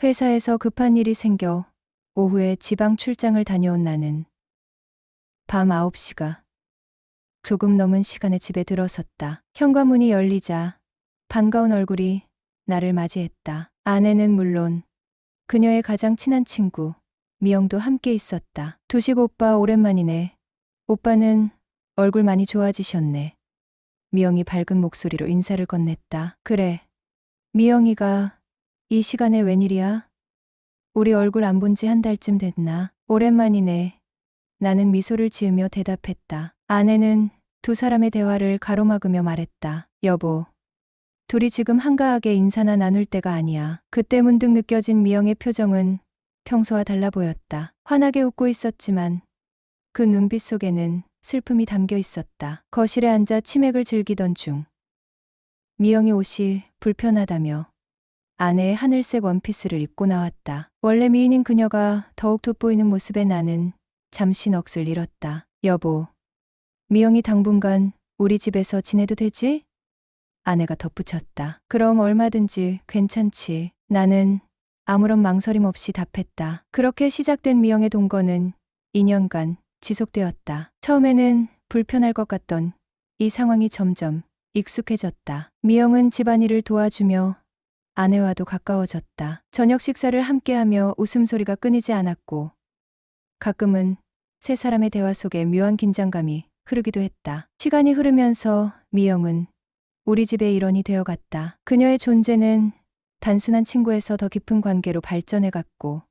회사에서 급한 일이 생겨 오후에 지방 출장을 다녀온 나는 밤 9시가 조금 넘은 시간에 집에 들어섰다. 현관문이 열리자 반가운 얼굴이 나를 맞이했다. 아내는 물론 그녀의 가장 친한 친구 미영도 함께 있었다. 두식 오빠 오랜만이네. 오빠는 얼굴 많이 좋아지셨네. 미영이 밝은 목소리로 인사를 건넸다. 그래. 미영이가 이 시간에 웬일이야? 우리 얼굴 안 본지 한 달쯤 됐나? 오랜만이네. 나는 미소를 지으며 대답했다. 아내는 두 사람의 대화를 가로막으며 말했다. 여보, 둘이 지금 한가하게 인사나 나눌 때가 아니야. 그때 문득 느껴진 미영의 표정은 평소와 달라 보였다. 환하게 웃고 있었지만 그 눈빛 속에는 슬픔이 담겨 있었다. 거실에 앉아 치맥을 즐기던 중 미영이 옷이 불편하다며 아내의 하늘색 원피스를 입고 나왔다. 원래 미인인 그녀가 더욱 돋보이는 모습에 나는 잠시 넋을 잃었다. 여보, 미영이 당분간 우리 집에서 지내도 되지? 아내가 덧붙였다. 그럼 얼마든지 괜찮지. 나는 아무런 망설임 없이 답했다. 그렇게 시작된 미영의 동거는 2년간 지속되었다. 처음에는 불편할 것 같던 이 상황이 점점 익숙해졌다. 미영은 집안일을 도와주며 아내와도 가까워졌다. 저녁 식사를 함께하며 웃음소리가 끊이지 않았고 가끔은 세 사람의 대화 속에 묘한 긴장감이 흐르기도 했다. 시간이 흐르면서 미영은 우리 집의 일원이 되어갔다. 그녀의 존재는 단순한 친구에서 더 깊은 관계로 발전해갔고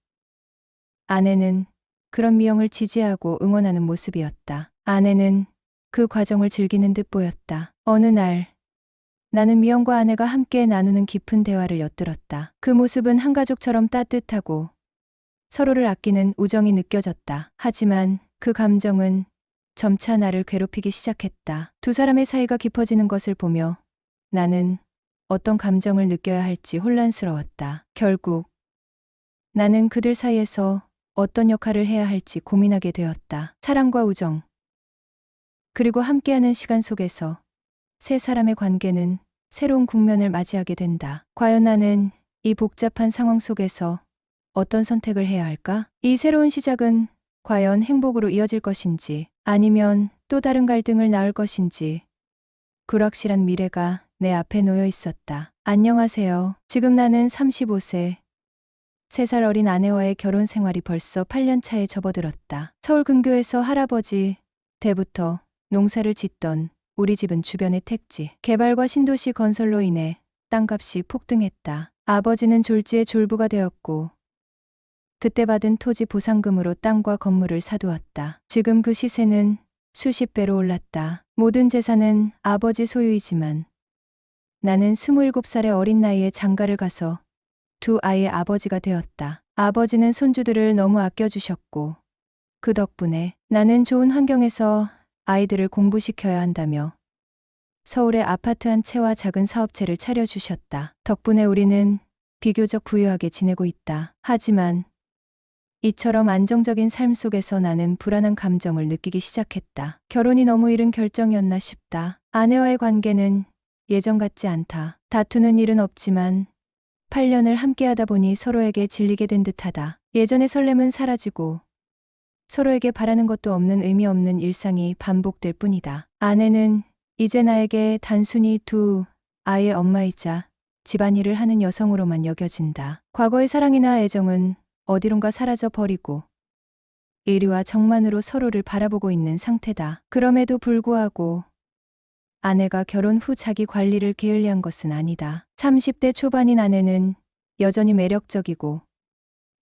아내는 그런 미영을 지지하고 응원하는 모습이었다. 아내는 그 과정을 즐기는 듯 보였다. 어느 날 나는 미영과 아내가 함께 나누는 깊은 대화를 엿들었다. 그 모습은 한 가족처럼 따뜻하고 서로를 아끼는 우정이 느껴졌다. 하지만 그 감정은 점차 나를 괴롭히기 시작했다. 두 사람의 사이가 깊어지는 것을 보며 나는 어떤 감정을 느껴야 할지 혼란스러웠다. 결국 나는 그들 사이에서 어떤 역할을 해야 할지 고민하게 되었다. 사랑과 우정, 그리고 함께하는 시간 속에서 세 사람의 관계는 새로운 국면을 맞이하게 된다. 과연 나는 이 복잡한 상황 속에서 어떤 선택을 해야 할까? 이 새로운 시작은 과연 행복으로 이어질 것인지 아니면 또 다른 갈등을 낳을 것인지 불확실한 미래가 내 앞에 놓여 있었다. 안녕하세요. 지금 나는 35세. 3살 어린 아내와의 결혼 생활이 벌써 8년 차에 접어들었다. 서울 근교에서 할아버지 때부터 농사를 짓던 우리 집은 주변의 택지, 개발과 신도시 건설로 인해 땅값이 폭등했다. 아버지는 졸지에 졸부가 되었고 그때 받은 토지 보상금으로 땅과 건물을 사두었다. 지금 그 시세는 수십 배로 올랐다. 모든 재산은 아버지 소유이지만 나는 27살의 어린 나이에 장가를 가서 두 아이의 아버지가 되었다. 아버지는 손주들을 너무 아껴주셨고 그 덕분에 나는 좋은 환경에서 아이들을 공부시켜야 한다며 서울에 아파트 한 채와 작은 사업체를 차려주셨다. 덕분에 우리는 비교적 부유하게 지내고 있다. 하지만 이처럼 안정적인 삶 속에서 나는 불안한 감정을 느끼기 시작했다. 결혼이 너무 이른 결정이었나 싶다. 아내와의 관계는 예전 같지 않다. 다투는 일은 없지만 8년을 함께하다 보니 서로에게 질리게 된 듯하다. 예전의 설렘은 사라지고 서로에게 바라는 것도 없는 의미 없는 일상이 반복될 뿐이다. 아내는 이제 나에게 단순히 두 아이의 엄마이자 집안일을 하는 여성으로만 여겨진다. 과거의 사랑이나 애정은 어디론가 사라져 버리고 의리와 정만으로 서로를 바라보고 있는 상태다. 그럼에도 불구하고 아내가 결혼 후 자기 관리를 게을리한 것은 아니다. 30대 초반인 아내는 여전히 매력적이고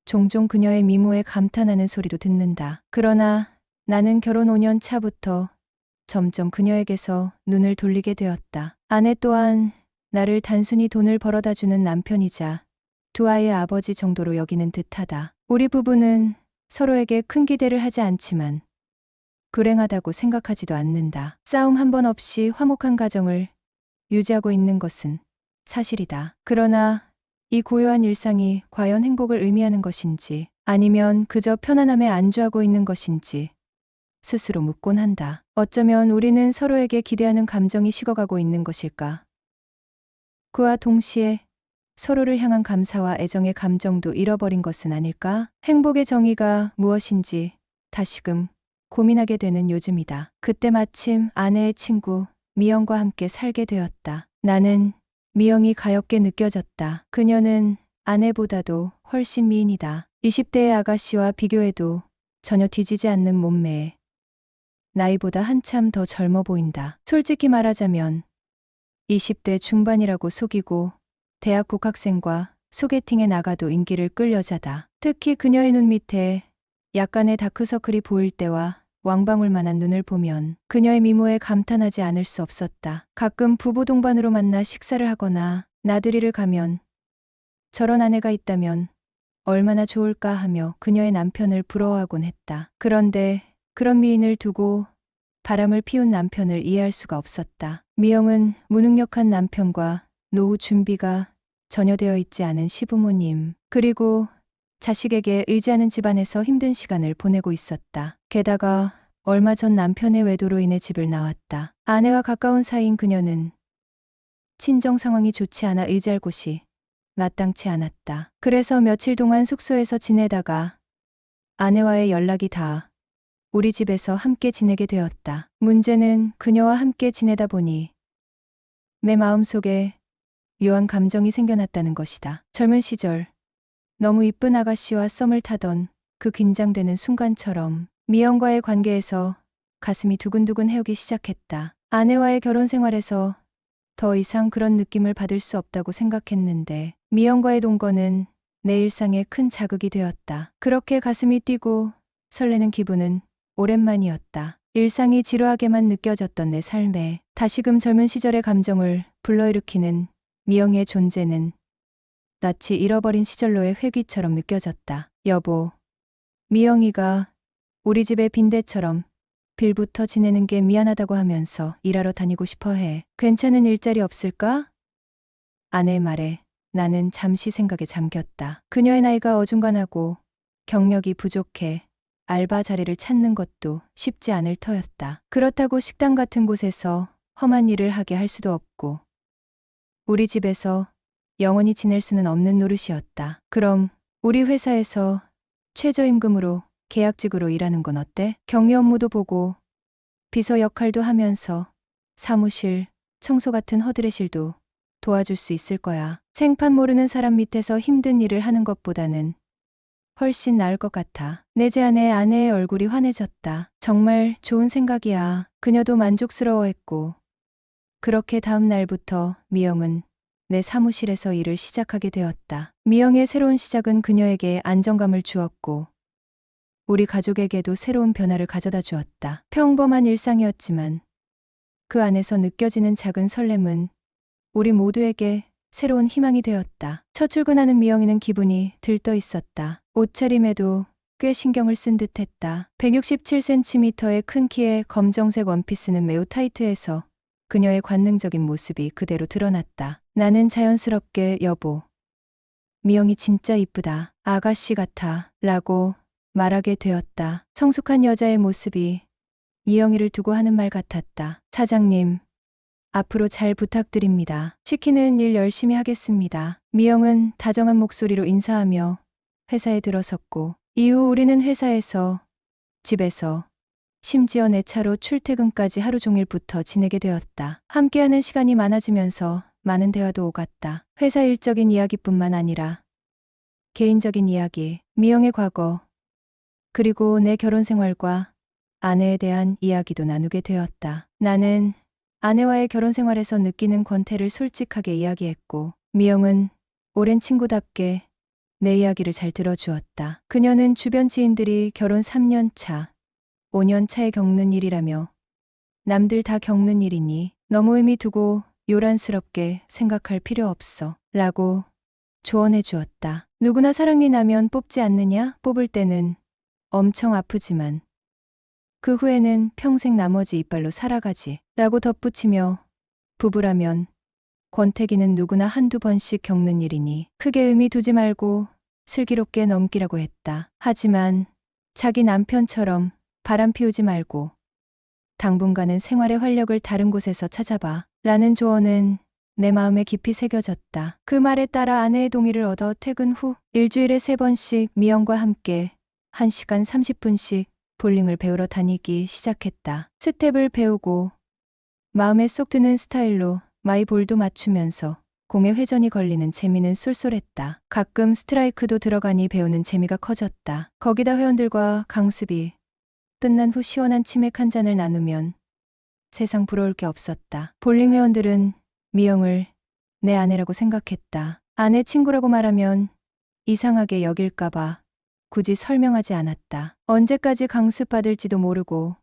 종종 그녀의 미모에 감탄하는 소리도 듣는다. 그러나 나는 결혼 5년 차부터 점점 그녀에게서 눈을 돌리게 되었다. 아내 또한 나를 단순히 돈을 벌어다 주는 남편이자 두 아이의 아버지 정도로 여기는 듯하다. 우리 부부는 서로에게 큰 기대를 하지 않지만 불행하다고 생각하지도 않는다. 싸움 한 번 없이 화목한 가정을 유지하고 있는 것은 사실이다. 그러나 이 고요한 일상이 과연 행복을 의미하는 것인지 아니면 그저 편안함에 안주하고 있는 것인지 스스로 묻곤 한다. 어쩌면 우리는 서로에게 기대하는 감정이 식어가고 있는 것일까? 그와 동시에 서로를 향한 감사와 애정의 감정도 잃어버린 것은 아닐까? 행복의 정의가 무엇인지 다시금 고민하게 되는 요즘이다. 그때 마침 아내의 친구 미영과 함께 살게 되었다. 나는 미영이 가엾게 느껴졌다. 그녀는 아내보다도 훨씬 미인이다. 20대의 아가씨와 비교해도 전혀 뒤지지 않는 몸매에 나이보다 한참 더 젊어 보인다. 솔직히 말하자면 20대 중반이라고 속이고 대학 복학생과 소개팅에 나가도 인기를 끌 여자다. 특히 그녀의 눈 밑에 약간의 다크서클이 보일 때와 왕방울만한 눈을 보면 그녀의 미모에 감탄하지 않을 수 없었다. 가끔 부부 동반으로 만나 식사를 하거나 나들이를 가면 저런 아내가 있다면 얼마나 좋을까 하며 그녀의 남편을 부러워하곤 했다. 그런데 그런 미인을 두고 바람을 피운 남편을 이해할 수가 없었다. 미영은 무능력한 남편과 노후 준비가 전혀 되어 있지 않은 시부모님, 그리고 자식에게 의지하는 집안에서 힘든 시간을 보내고 있었다. 게다가 얼마 전 남편의 외도로 인해 집을 나왔다. 아내와 가까운 사이인 그녀는 친정 상황이 좋지 않아 의지할 곳이 마땅치 않았다. 그래서 며칠 동안 숙소에서 지내다가 아내와의 연락이 닿아 우리 집에서 함께 지내게 되었다. 문제는 그녀와 함께 지내다 보니 내 마음속에 묘한 감정이 생겨났다는 것이다. 젊은 시절 너무 이쁜 아가씨와 썸을 타던 그 긴장되는 순간처럼 미영과의 관계에서 가슴이 두근두근 해오기 시작했다. 아내와의 결혼 생활에서 더 이상 그런 느낌을 받을 수 없다고 생각했는데 미영과의 동거는 내 일상에 큰 자극이 되었다. 그렇게 가슴이 뛰고 설레는 기분은 오랜만이었다. 일상이 지루하게만 느껴졌던 내 삶에 다시금 젊은 시절의 감정을 불러일으키는 미영의 존재는 낯이 잃어버린 시절로의 회귀처럼 느껴졌다. 여보, 미영이가 우리 집에 빈대처럼 빌부터 지내는 게 미안하다고 하면서 일하러 다니고 싶어 해. 괜찮은 일자리 없을까? 아내의 말에 나는 잠시 생각에 잠겼다. 그녀의 나이가 어중간하고 경력이 부족해 알바 자리를 찾는 것도 쉽지 않을 터였다. 그렇다고 식당 같은 곳에서 험한 일을 하게 할 수도 없고 우리 집에서 영원히 지낼 수는 없는 노릇이었다. 그럼 우리 회사에서 최저임금으로 계약직으로 일하는 건 어때? 격리 업무도 보고 비서 역할도 하면서 사무실, 청소 같은 허드렛 일도 도와줄 수 있을 거야. 생판 모르는 사람 밑에서 힘든 일을 하는 것보다는 훨씬 나을 것 같아. 내 제안에 아내의 얼굴이 환해졌다. 정말 좋은 생각이야. 그녀도 만족스러워했고 그렇게 다음 날부터 미영은 내 사무실에서 일을 시작하게 되었다. 미영의 새로운 시작은 그녀에게 안정감을 주었고 우리 가족에게도 새로운 변화를 가져다 주었다. 평범한 일상이었지만 그 안에서 느껴지는 작은 설렘은 우리 모두에게 새로운 희망이 되었다. 첫 출근하는 미영이는 기분이 들떠 있었다. 옷차림에도 꽤 신경을 쓴 듯했다. 167cm의 큰 키에 검정색 원피스는 매우 타이트해서 그녀의 관능적인 모습이 그대로 드러났다. 나는 자연스럽게 여보, 미영이 진짜 이쁘다. 아가씨 같아. 라고 말하게 되었다. 성숙한 여자의 모습이 미영이를 두고 하는 말 같았다. 사장님, 앞으로 잘 부탁드립니다. 시키는 일 열심히 하겠습니다. 미영은 다정한 목소리로 인사하며 회사에 들어섰고 이후 우리는 회사에서, 집에서, 심지어 내 차로 출퇴근까지 하루 종일 붙어 지내게 되었다. 함께하는 시간이 많아지면서 많은 대화도 오갔다. 회사 일적인 이야기뿐만 아니라 개인적인 이야기, 미영의 과거, 그리고 내 결혼 생활과 아내에 대한 이야기도 나누게 되었다. 나는 아내와의 결혼 생활에서 느끼는 권태를 솔직하게 이야기했고 미영은 오랜 친구답게 내 이야기를 잘 들어주었다. 그녀는 주변 지인들이 결혼 3년 차, 5년 차에 겪는 일이라며 남들 다 겪는 일이니 너무 의미 두고 요란스럽게 생각할 필요 없어 라고 조언해 주었다. 누구나 사랑니 나면 뽑지 않느냐? 뽑을 때는 엄청 아프지만 그 후에는 평생 나머지 이빨로 살아가지 라고 덧붙이며 부부라면 권태기는 누구나 한두 번씩 겪는 일이니 크게 의미 두지 말고 슬기롭게 넘기라고 했다. 하지만 자기 남편처럼 바람 피우지 말고 당분간은 생활의 활력을 다른 곳에서 찾아봐 라는 조언은 내 마음에 깊이 새겨졌다. 그 말에 따라 아내의 동의를 얻어 퇴근 후 일주일에 3번씩 미영과 함께 1시간 30분씩 볼링을 배우러 다니기 시작했다. 스텝을 배우고 마음에 쏙 드는 스타일로 마이볼도 맞추면서 공에 회전이 걸리는 재미는 쏠쏠했다. 가끔 스트라이크도 들어가니 배우는 재미가 커졌다. 거기다 회원들과 강습이 끝난 후 시원한 치맥 한 잔을 나누면 세상 부러울 게 없었다. 볼링 회원들은 미영을 내 아내라고 생각했다. 아내 친구라고 말하면 이상하게 여길까봐 굳이 설명하지 않았다. 언제까지 강습받을지도 모르고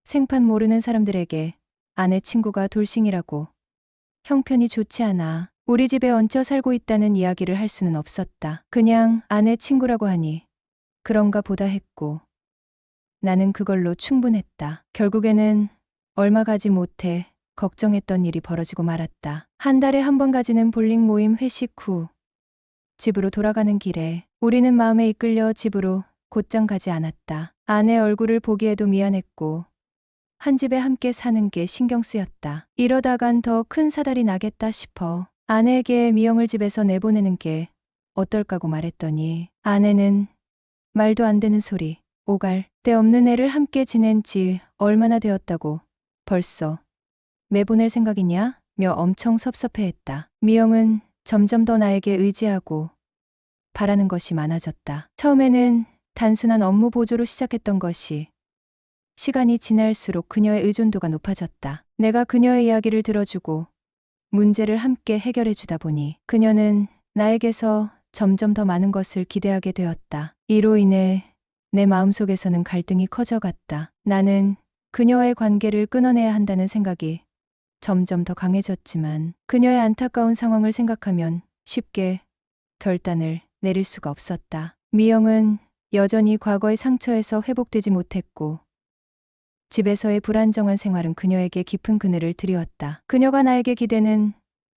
생판 모르는 사람들에게 아내 친구가 돌싱이라고 형편이 좋지 않아 우리 집에 얹혀 살고 있다는 이야기를 할 수는 없었다. 그냥 아내 친구라고 하니 그런가 보다 했고 나는 그걸로 충분했다. 결국에는 얼마 가지 못해 걱정했던 일이 벌어지고 말았다. 한 달에 한 번 가지는 볼링 모임 회식 후 집으로 돌아가는 길에 우리는 마음에 이끌려 집으로 곧장 가지 않았다. 아내 얼굴을 보기에도 미안했고 한 집에 함께 사는 게 신경 쓰였다. 이러다간 더 큰 사달이 나겠다 싶어 아내에게 미영을 집에서 내보내는 게 어떨까고 말했더니 아내는 말도 안 되는 소리, 오갈 데 없는 애를 함께 지낸 지 얼마나 되었다고 벌써 내보낼 생각이냐? 며 엄청 섭섭해했다. 미영은 점점 더 나에게 의지하고 바라는 것이 많아졌다. 처음에는 단순한 업무 보조로 시작했던 것이 시간이 지날수록 그녀의 의존도가 높아졌다. 내가 그녀의 이야기를 들어주고 문제를 함께 해결해 주다 보니 그녀는 나에게서 점점 더 많은 것을 기대하게 되었다. 이로 인해 내 마음속에서는 갈등이 커져갔다. 나는 그녀와의 관계를 끊어내야 한다는 생각이 점점 더 강해졌지만 그녀의 안타까운 상황을 생각하면 쉽게 결단을 내릴 수가 없었다. 미영은 여전히 과거의 상처에서 회복되지 못했고 집에서의 불안정한 생활은 그녀에게 깊은 그늘을 드리웠다. 그녀가 나에게 기대는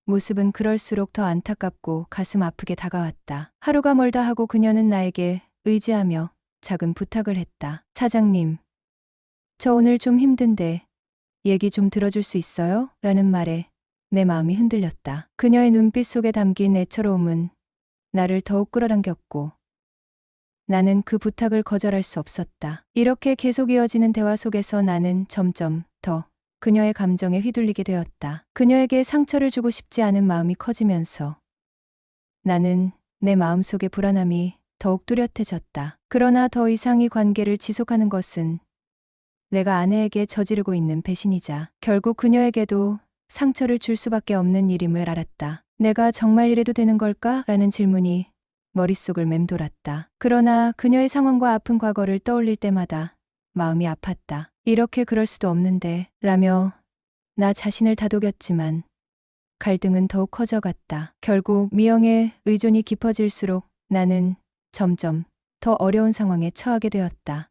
모습은 그럴수록 더 안타깝고 가슴 아프게 다가왔다. 하루가 멀다 하고 그녀는 나에게 의지하며 작은 부탁을 했다. 사장님, 저 오늘 좀 힘든데 얘기 좀 들어줄 수 있어요? 라는 말에 내 마음이 흔들렸다. 그녀의 눈빛 속에 담긴 애처로움은 나를 더욱 끌어당겼고 나는 그 부탁을 거절할 수 없었다. 이렇게 계속 이어지는 대화 속에서 나는 점점 더 그녀의 감정에 휘둘리게 되었다. 그녀에게 상처를 주고 싶지 않은 마음이 커지면서 나는 내 마음속의 불안함이 더욱 뚜렷해졌다. 그러나 더 이상 이 관계를 지속하는 것은 내가 아내에게 저지르고 있는 배신이자 결국 그녀에게도 상처를 줄 수밖에 없는 일임을 알았다. 내가 정말 이래도 되는 걸까? 라는 질문이 머릿속을 맴돌았다. 그러나 그녀의 상황과 아픈 과거를 떠올릴 때마다 마음이 아팠다. 이렇게 그럴 수도 없는데 라며 나 자신을 다독였지만 갈등은 더욱 커져갔다. 결국 미영의 의존이 깊어질수록 나는 점점 더 어려운 상황에 처하게 되었다.